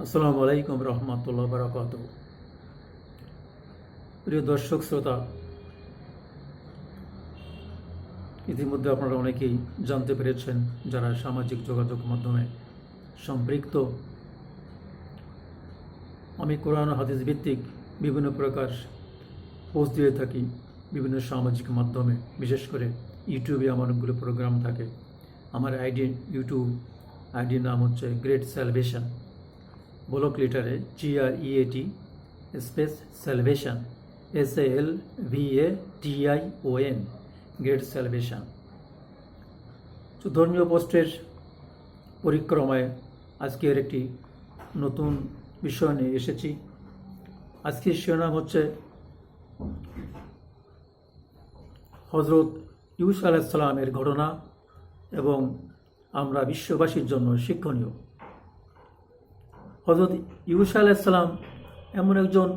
আসসালামু আলাইকুম রহমতুল্লাহ বারাকাত। প্রিয় দর্শক শ্রোতা, ইতিমধ্যে আপনারা অনেকেই জানতে পেরেছেন যারা সামাজিক যোগাযোগ মাধ্যমে সম্পৃক্ত। আমি কোরআন হাদিস ভিত্তিক বিভিন্ন প্রকার পোস্ট দিয়ে থাকি বিভিন্ন সামাজিক মাধ্যমে, বিশেষ করে ইউটিউবে আমার অনেকগুলো প্রোগ্রাম থাকে। আমার ইউটিউব আইডির নাম হচ্ছে গ্রেট স্যালভেশন, ব্লক লিটারে GREAT space salvation, SALVATION, great salvation. তো ধর্মীয় পোস্টের পরিক্রমায় আজকের একটি নতুন বিষয় নিয়ে এসেছি। আজকের শিরোনাম হচ্ছে হজরত ইউসুফ আলাইহিস সালামের ঘটনা এবং আমরা বিশ্ববাসীর জন্য শিক্ষণীয়। হজরত ইউসুফ আলাইহিস সালাম এমন একজন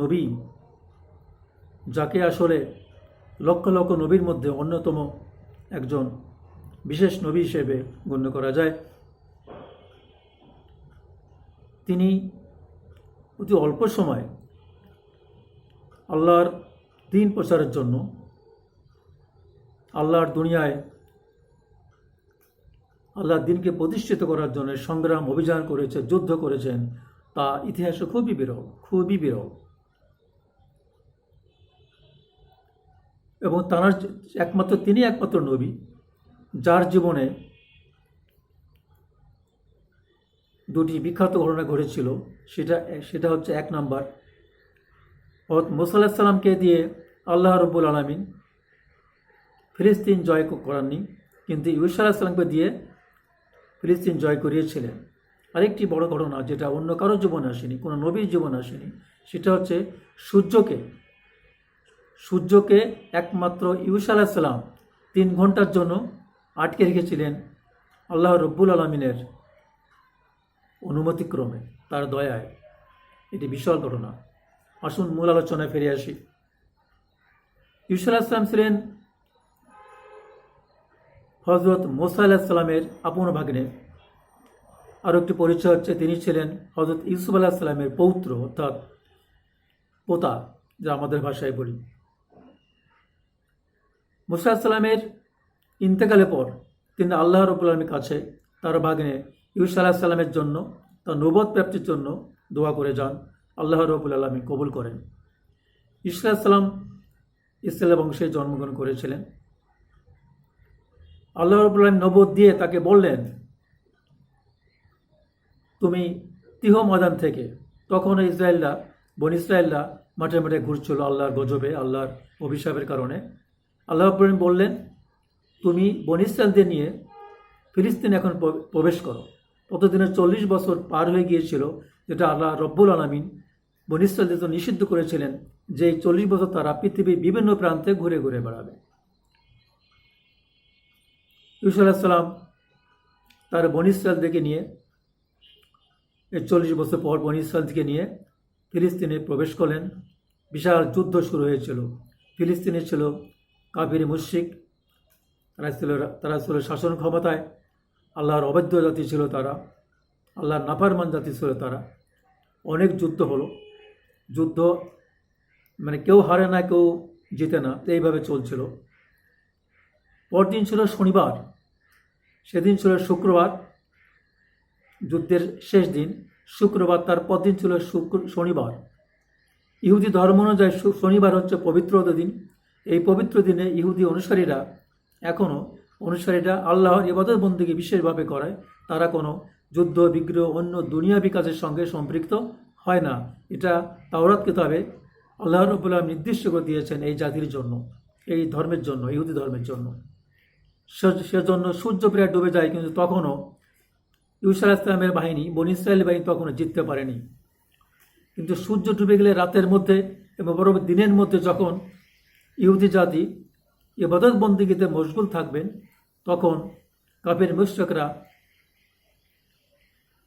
নবী যাকে আসলে লক্ষ লক্ষ নবীর মধ্যে অন্যতম একজন বিশেষ নবী হিসেবে গণ্য করা যায়। তিনি অতি অল্প সময় আল্লাহর দ্বীন প্রচারের জন্য, আল্লাহর দুনিয়ায় আল্লাহর দ্বীনকে প্রতিষ্ঠিত করার জন্য সংগ্রাম অভিযান করেছে, যুদ্ধ করেছেন, তা ইতিহাসে খুবই বিরল। এবং তিনি একমাত্র নবী যার জীবনে দুটি বিখ্যাত ঘটনা ঘটেছিল। সেটা হচ্ছে, এক নাম্বার, মুসা আলাইহিস সালামকে দিয়ে আল্লাহ রাব্বুল আলামিন ফিলিস্তিন জয় করাননি, কিন্তু ইউসুফ আলাইহিস সালামকে দিয়ে ফিলিস্তিন জয় করিয়েছিলেন। আরেকটি বড় ঘটনা যেটা অন্য কারো জীবনে আসেনি, কোনো নবীর জীবনে আসেনি, সেটা হচ্ছে সূর্যকে একমাত্র ইউসুফ আলাইহিস সালাম 3 ঘন্টার জন্য আটকে রেখেছিলেন আল্লাহ রব্বুল আলামিনের অনুমতিক্রমে, তার দয়ায়। এটি বিশাল ঘটনা। আসুন মূল আলোচনায় ফিরে আসি। ইউসুফ আলাইহিস সালাম ছিলেন হজরত মুসা আলাইহিস সালামের আপন ভাগ্নে। আরও একটি পরিচয় হচ্ছে, তিনি ছিলেন হজরত ইউসুফ আলাইহিস সালামের পৌত্র, অর্থাৎ পোতা, যা আমাদের ভাষায় বলি। মুসা আলাইহিস সালামের ইন্তেকালের পর তিনি আল্লাহ রাব্বুল আলামিনের কাছে তার ভাগ্নে ইউসুফ আলাইহিস সালামের জন্য, তার নবুয়ত প্রাপ্তির জন্য দোয়া করে যান। আল্লাহ রাব্বুল আলামিন কবুল করেন। ইউসুফ আলাইহিস সালাম ইসরায়েল বংশে জন্মগ্রহণ করেছিলেন। আল্লাহ রাব্বুল আলামিন নবুয়ত দিয়ে তাকে বললেন, তুমি তিহ ময়দান থেকে, তখন বনী ইসরায়েলরা মাঠে মাঠে ঘুরছিল আল্লাহর গজবে, আল্লাহর অভিশাপের কারণে। আল্লাহ রাব্বুল আলামিন বললেন, তুমি বনী ইসরায়েলদের নিয়ে ফিলিস্তিনে এখন প্রবেশ করো। ততদিনে 40 বছর পার হয়ে গিয়েছিল, যেটা আল্লাহ রাব্বুল আলামিন বনী ইসরায়েলদের জন্য নিষিদ্ধ করেছিলেন, যে 40 বছর তারা পৃথিবীর বিভিন্ন প্রান্তে ঘুরে ঘুরে বেড়াবে। ইউসুফ আলাইহিস সালাম তার বনী ইসরায়েলদেরকে নিয়ে, 40 বছর পর বনী ইসরায়েলকে নিয়ে ফিলিস্তিনে প্রবেশ করলেন। বিশাল যুদ্ধ শুরু হয়েছিল। ফিলিস্তিনে ছিল কাফির মুশরিক, তারা ছিল শাসন ক্ষমতায়, আল্লাহর অবাধ্য জাতি ছিল তারা, আল্লাহর নাফরমান জাতি ছিল তারা। অনেক যুদ্ধ হলো। যুদ্ধ মানে কেউ হারে না, কেউ জিতে না, এইভাবে চলছিল। পরদিন ছিল শনিবার, সেদিন ছিল শুক্রবার, যুদ্ধের শেষ দিন শুক্রবার, তার পরদিন ছিল শনিবার। ইহুদি ধর্ম অনুযায়ী শনিবার হচ্ছে পবিত্র দিন। এই পবিত্র দিনে ইহুদি অনুসারীরা আল্লাহর ইবাদত বন্দেগী বিশেষভাবে করায়। তারা কোনো যুদ্ধ বিগ্রহ অন্য দুনিয়াবি কাজের সঙ্গে সম্পৃক্ত হয় না। এটা তাওরাত কিতাবে আল্লাহ রাব্বুল আলামিন নির্দিষ্ট করে দিয়েছেন এই জাতির জন্য, এই ধর্মের জন্য, ইহুদি ধর্মের জন্য। সেজন্য সূর্য প্রায় ডুবে যায়, কিন্তু তখনও ইউসুফ আলাইহিস সালামের বাহিনী, বনী ইসরায়েল বাহিনী তখনও জিততে পারেনি। কিন্তু সূর্য ডুবে গেলে রাতের মধ্যে এবং বড় দিনের মধ্যে যখন ইহুদি জাতি ইবাদত বন্দেগীতে মশগুল থাকবেন, তখন কাফির মুশরিকরা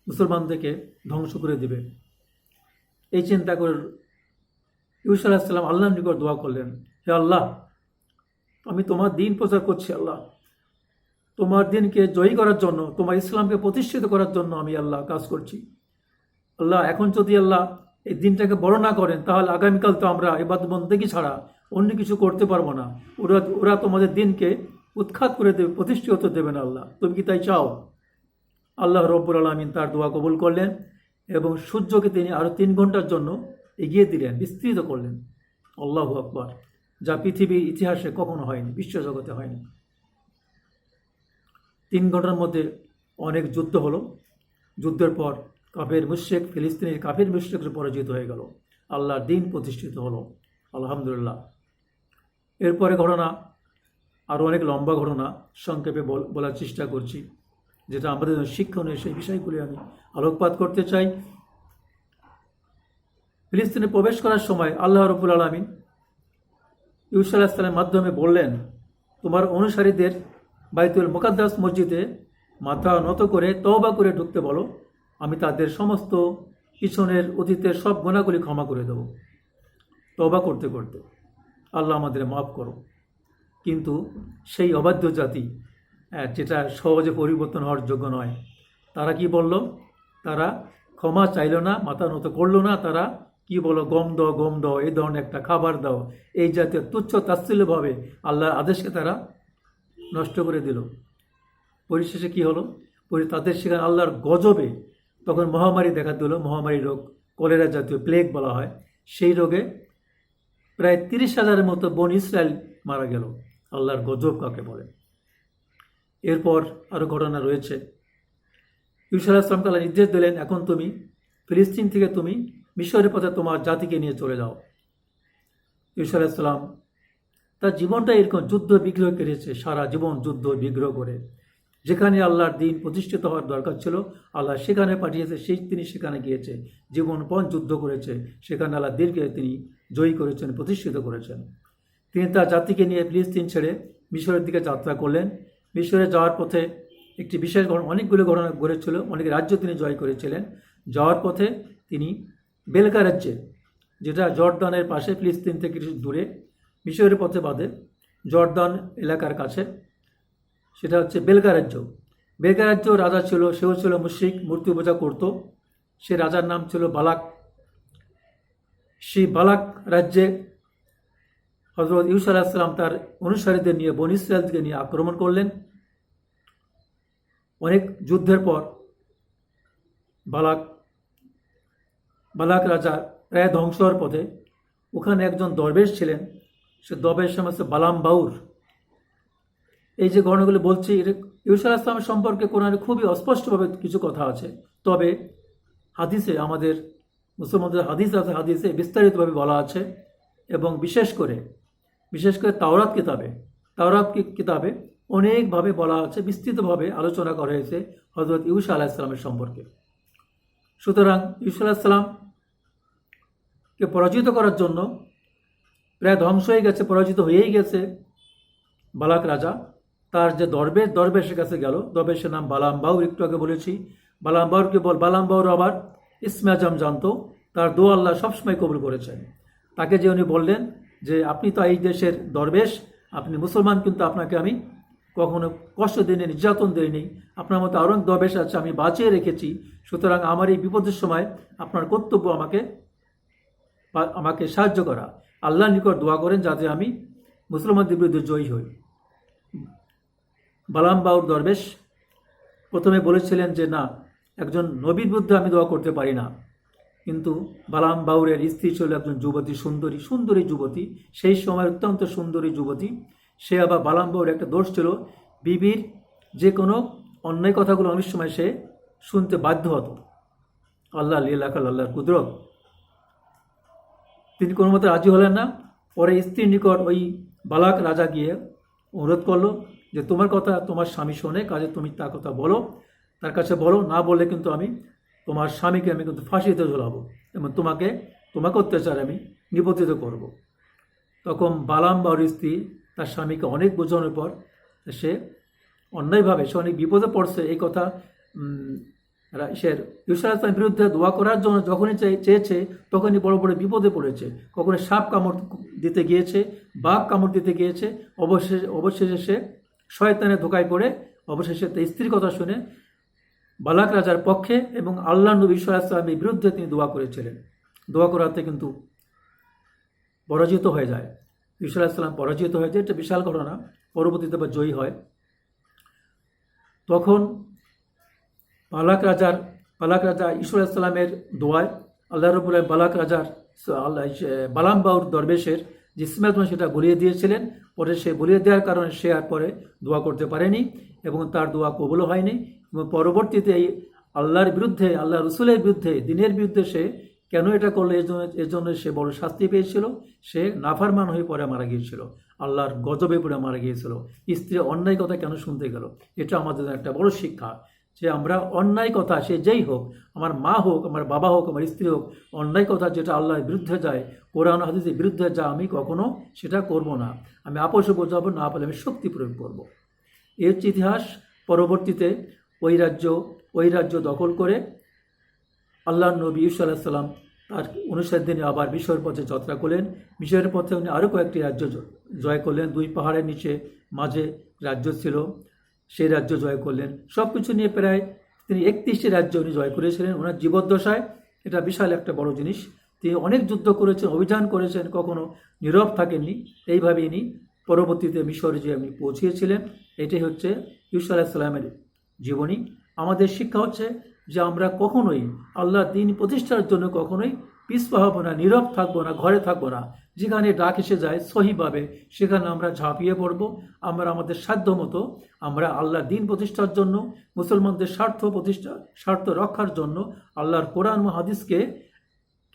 মুসলমানদেরকে ধ্বংস করে দেবে। এই চিন্তা করে ইউসুফ আলাইহিস সালাম আল্লাহর নিকট দোয়া করলেন, হে আল্লাহ, আমি তোমার দ্বীন প্রচার করছি। আল্লাহ, তোমার দ্বীনকে জয়ী করার জন্য, তোমার ইসলামকে প্রতিষ্ঠিত করার জন্য আমি আল্লাহ কাজ করছি। আল্লাহ এখন যদি আল্লাহ এই দিনটাকে বড় না করেন তাহলে আগামীকাল তো আমরা ইবাদত বন্দেগী ছাড়া অন্য কিছু করতে পারবো না। ওরা তোমাদের দিনকে উৎখাত করে দেবে, প্রতিষ্ঠিত দেবে না। আল্লাহ তুমি কি তাই চাও? আল্লাহ রব্বুল আলামিন তার দোয়া কবুল করলেন এবং সূর্যকে তিনি আরও 3 ঘন্টার জন্য এগিয়ে দিলেন, বিস্তৃত করলেন। আল্লাহু আকবার, যা পৃথিবীর ইতিহাসে কখনো হয়নি, বিশ্বজগতে হয়নি। 3 ঘন্টার মধ্যে অনেক যুদ্ধ হলো। যুদ্ধের পর ফিলিস্তিনের কাফের মুশরিকরা পরাজিত হয়ে গেল, আল্লাহর দ্বীন প্রতিষ্ঠিত হলো, আলহামদুলিল্লাহ। এরপরে ঘটনা আরও অনেক লম্বা ঘটনা, সংক্ষেপে বলার চেষ্টা করছি, যেটা আমাদের জন্য শিক্ষণীয়, সেই বিষয়গুলি আমি আলোকপাত করতে চাই। ফিলিস্তিনে প্রবেশ করার সময় আল্লাহ রাব্বুল আলামিন ইউসা আলাইহিস সালামের মাধ্যমে বললেন, তোমার অনুসারীদের বাইতুল মুকাদ্দাস মসজিদে মাথা নত করে তওবা করে ঢুকতে বলো, আমি তাদের সমস্ত পিছনের অতীতের সব গুনাহগুলি ক্ষমা করে দেব। তওবা করতে করতে আল্লাহ আমাদের মাফ করো। কিন্তু সেই অবাধ্য জাতি, যেটা সহজে পরিবর্তন হওয়ার যোগ্য নয়, তারা কি বলল? তারা ক্ষমা চাইল না, মাথা নত করলো না। তারা কি বলো? গম দাও, এই ধরনের একটা খাবার দাও, এই জাতীয় তুচ্ছ তাচ্ছিল্যভাবে আল্লাহর আদেশকে তারা নষ্ট করে দিল। পরিশেষে কি হলো? তাদের সেখানে আল্লাহর গজবে তখন মহামারী দেখা দিল, মহামারী রোগ, কলেরা জাতীয় প্লেগ বলা হয়। সেই রোগে প্রায় 30,000-এর মতো বনী ইসরায়েল মারা গেল। আল্লাহর গজব কাকে বলে? এরপর আরও ঘটনা রয়েছে। ইউসা আলাইহিস সালামকে আল্লাহ নির্দেশ দিলেন, এখন তুমি ফিলিস্তিন থেকে তুমি মিশরের পথে তোমার জাতিকে নিয়ে চলে যাও। ইউসা আলাইহিস সালাম তার জীবনটা এরকম যুদ্ধ বিগ্রহ কেটেছে, সারা জীবন যুদ্ধ বিগ্রহ করে। যেখানে আল্লাহর দ্বীন প্রতিষ্ঠিত হওয়ার দরকার ছিল, আল্লাহ সেখানে পাঠিয়েছে, তিনি সেখানে গিয়েছে, জীবনপণ যুদ্ধ করেছে। সেখানে আল্লাহ দ্বীনকে তিনি জয়ী করেছেন, প্রতিষ্ঠিত করেছেন। তিনি তার জাতিকে নিয়ে ফিলিস্তিন ছেড়ে মিশরের দিকে যাত্রা করলেন। মিশরে যাওয়ার পথে একটি বিশেষ অনেকগুলো ঘটনা ঘটেছিল, অনেক রাজ্য তিনি জয় করেছিলেন। যাওয়ার পথে তিনি বেলকা রাজ্যে, যেটা জর্দানের পাশে, ফিলিস্তিন থেকে কিছু দূরে, মিশরের পথে বাদে জর্দান এলাকার কাছে, সেটা হচ্ছে বেলকা রাজ্য। বেলকা রাজ্য রাজা ছিল, সেও ছিল মুশরিক, মূর্তি পূজা করত। সে রাজার নাম ছিল বালাক। সেই বালাক রাজ্যে হযরত ইউসা আলাইহিস সালাম তার অনুসারীদের নিয়ে, বনী ইসরায়েলকে নিয়ে আক্রমণ করলেন। অনেক যুদ্ধের পর বালাক রাজা প্রায় ধ্বংস হওয়ার পথে ওখানে একজন দরবেশ ছিলেন। সে দরবেশের নাম হচ্ছে বালাম বাউর। এই যে ঘটনাগুলো বলছি, ইউসা আলাইহিস সালামের সম্পর্কে কোরআনে খুবই অস্পষ্টভাবে কিছু কথা আছে, তবে হাদিসে, আমাদের মুসলমানদের হাদিস আছে, হাদিসে বিস্তারিতভাবে বলা আছে। এবং বিশেষ করে তাওরাত কিতাবে অনেকভাবে বলা আছে, বিস্তৃতভাবে আলোচনা করা হয়েছে হযরত ইউসা আলাইহিস সালামের সম্পর্কে। সুতরাং ইউসা আলাইহিস সালামকে পরাজিত করার জন্য প্রায় ধ্বংস হয়ে গেছে, পরাজিত হয়েই গেছে বালাক রাজা। তার যে দরবেশের কাছে গেল, দরবেশের নাম বালাম বাউর, একটু আগে বলেছি। বালাম বাউর আবার ইসমে আজম জানতো, তার দোয়া আল্লাহ সবসময় কবুল করেছেন। তাকে যে উনি বললেন যে আপনি তো এই দেশের দরবেশ, আপনি মুসলমান, কিন্তু আপনাকে আমি কখনো কষ্ট দিইনি, নির্যাতন দিইনি। আপনার মতো আরও দরবেশ আছে, আমি বাঁচিয়ে রেখেছি। সুতরাং আমার এই বিপদের সময় আপনার কর্তব্য আমাকে সাহায্য করা। আল্লাহর নিকট দোয়া করেন যাতে আমি মুসলমানদের বিরুদ্ধে জয়ী হই। বালাম বাউর দরবেশ প্রথমে বলেছিলেন যে না, একজন নবীর বিরুদ্ধে আমি দোয়া করতে পারি না। কিন্তু বালাম বাউরের স্ত্রী ছিল একজন যুবতী, সুন্দরী যুবতী, সেই সময় অত্যন্ত সুন্দরী যুবতী। সে আবার, বালাম বাউরের একটা দোষ ছিল, বিবির যে কোনো অন্যায় কথাগুলো অনেক সময় সে শুনতে বাধ্য হতো। আল্লাহর কুদরত, তিনি কোনো মতে রাজি হলেন না। পরে স্ত্রীর নিকট ওই বালাক রাজা গিয়ে অনুরোধ করলো যে তোমার কথা তোমার স্বামী শোনে, কাজে তুমি তার কথা বলো, তার কাছে বলো, না বললে কিন্তু আমি তোমার স্বামীকে আমি কিন্তু ফাঁসিতে ঝোলাবো এবং তোমাকে অত্যাচার আমি নিবন্ধিত করব। তখন বালাম বাউর স্ত্রী তার স্বামীকে অনেক বোঝানোর পর সে অন্যায়ভাবে, সে অনেক বিপদে পড়ছে, এই কথা সে ইউসা আলাইহিস সালামের বিরুদ্ধে দোয়া করার জন্য যখনই চেয়েছে তখনই বড় বড় বিপদে পড়েছে। কখনো সাপ কামড় দিতে গিয়েছে, বাঘ কামড় দিতে গিয়েছে। অবশেষে সে শয়তানের ধোকায় পড়ে অবশেষে তার স্ত্রীর কথা শুনে বালাক রাজার পক্ষে এবং আল্লাহ নবী সাল্লাল্লাহু আলাইহি ওয়াসাল্লামের বিরুদ্ধে তিনি দোয়া করেছিলেন। দোয়া করাতে কিন্তু পরাজিত হয়ে যায়। ঈসা আলাইহিস সালাম পরাজিত হয়ে যায়, এটা বিশাল ঘটনা। পরবর্তীতে আবার জয়ী হয়। তখন বালাক রাজা ঈসা আলাইহিস সালামের দোয়ায় আল্লাহ রাব্বুল আলামিন বালাম বাউর দরবেশের যে ইসমাইল সেটা বলিয়ে দিয়েছিলেন। পরে সে বলিয়ে দেওয়ার কারণে সে আর পরে দোয়া করতে পারেনি এবং তার দোয়া কবুল হয়নি। এবং পরবর্তীতে এই আল্লাহর বিরুদ্ধে, আল্লাহ রসুলের বিরুদ্ধে, দিনের বিরুদ্ধে সে কেন এটা করলো, এর জন্য সে বড় শাস্তি পেয়েছিল। সে নাফরমান হয়ে পরে মারা গিয়েছিল, আল্লাহর গজবে পড়ে মারা গিয়েছিল। স্ত্রীর অন্যায় কথা কেন শুনতে গেল? এটা আমাদের একটা বড় শিক্ষা, যে আমরা অন্যায় কথা, সে যেই হোক, আমার মা হোক, আমার বাবা হোক, আমার স্ত্রী হোক, অন্যায় কথা যেটা আল্লাহর বিরুদ্ধে যায়, কোরআন হাদিসের বিরুদ্ধে যা, আমি কখনো সেটা করব না। আমি আপোষে বোঝাবো, না পারলে আমি শক্তি প্রয়োগ করব। এই হচ্ছে ইতিহাস। পরবর্তীতে ওই রাজ্য দখল করে আল্লাহ নবী ঈসা আলাইহিস সালাম তার 59 দিনে আবার মিশরের পথে যাত্রা করলেন। মিশরের পথে উনি আরও কয়েকটি রাজ্য জয় করলেন। 2 পাহাড়ের নিচে মাঝে রাজ্য ছিল, সেই রাজ্য জয় করলেন। সব কিছু নিয়ে প্রায় তিনি 31টি রাজ্য উনি জয় করেছিলেন ওনার জীবদ্দশায়। এটা বিশাল একটা বড় জিনিস। তিনি অনেক যুদ্ধ করেছেন, অভিযান করেছেন, কখনো নীরব থাকেননি। এইভাবে ইনি পরবর্তীতে মিশরে যে উনি পৌঁছিয়েছিলেন। এটাই হচ্ছে ঈসা আলাইহিস সালামের জীবনী। আমাদের শিক্ষা হচ্ছে যে আমরা কখনোই আল্লাহর দ্বীন প্রতিষ্ঠার জন্য কখনোই পিছপা হব না, নীরব থাকবো না, ঘরে থাকবো না। যেখানে ডাক এসে যায় সহিভাবে সেখানে আমরা ঝাঁপিয়ে পড়ব। আমরা আমাদের সাধ্য মতো আমরা আল্লাহর দ্বীন প্রতিষ্ঠার জন্য, মুসলমানদের স্বার্থ রক্ষার জন্য, আল্লাহর কোরআন ও হাদিসকে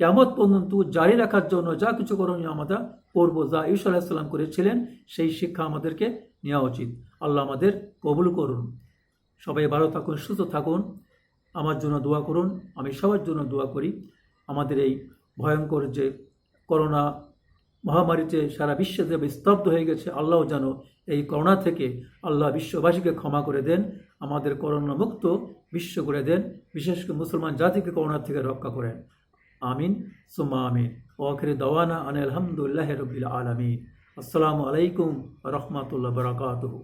কিয়ামত পর্যন্ত জারি রাখার জন্য যা কিছু করণীয় আমরা করবো, যা ঈসা আলাইহিস সালাম করেছিলেন, সেই শিক্ষা আমাদেরকে নেওয়া উচিত। আল্লাহ আমাদের কবুল করুন। সবাই ভালো থাকুন, সুস্থ থাকুন। আমার জন্য দোয়া করুন, আমি সবার জন্য দোয়া করি। আমাদের এই ভয়ঙ্কর যে করোনা মহামারীতে সারা বিশ্ব যেভাবে স্তব্ধ হয়ে গেছে, আল্লাহ যেন এই করোনা থেকে আল্লাহ বিশ্ববাসীকে ক্ষমা করে দেন, আমাদের করোনা মুক্ত বিশ্ব করে দেন, বিশেষ করে মুসলমান জাতিকে করোনা থেকে রক্ষা করেন। আমিন সুম্মা আমিন। ওয়াখির দাওয়ানা আনিল হামদুলিল্লাহি রাব্বিল আলামিন। আসসালামু আলাইকুম ওয়া রাহমাতুল্লাহি ওয়া বারাকাতুহু।